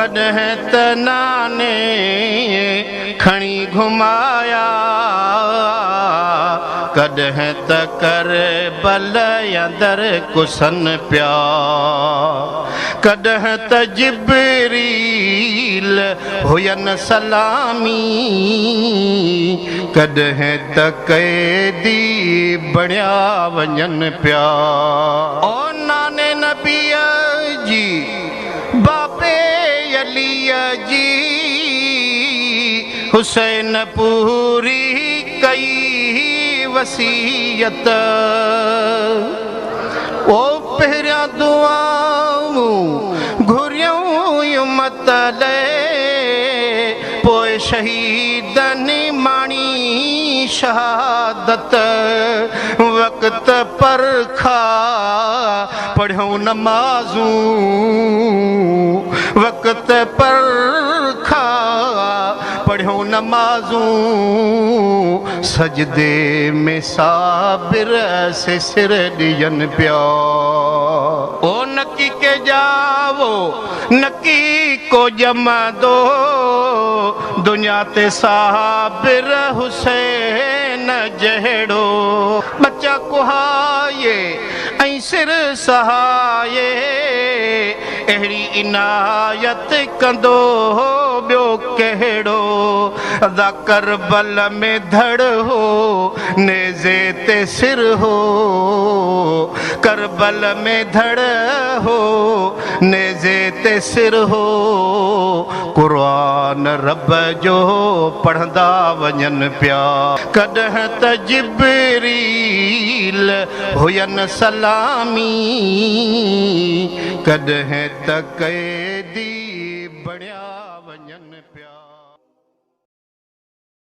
कॾहिं त नाने खणी घुमाया, कॾहिं त करबल अंदर कुसन पिया, कॾहिं त जिब्रील हुयन सलामी, कॾहिं त कैदी बणिया वञन पिया। ओ नाने नबीअ जी बाबे अलीअ जी हुसैन पूरी कई वसीयत, ओ पहिरियां दुआऊं घुरियूं मतले, पोइ शहीदनि माणी शहादत, वक़्त परखा पढ़ूं नमाज़ूं, वक़्त परखा पढ़ूं नमाज़ूं, सजदे में साबिर से सिर ॾियन पिया। ओ नकी के जावो नकी को जमा दो, दुनिया ते साबिर हुसैन जहिड़ो, बच्चा कुहाए ऐं सिर सहाए, अहिड़ी इनायत कंदो ॿियो कहिड़ो। अदा करबल में धड़ हो नेज़े ते सिर हो, करबल में धड़ हो नेज़े ते सिर हो, क़ुरान रब जो पढ़ंदा वञन पिया। कॾहिं त जिब्रील हुयन सलामी, कॾहिं त कैदी बणिया वञन पिया।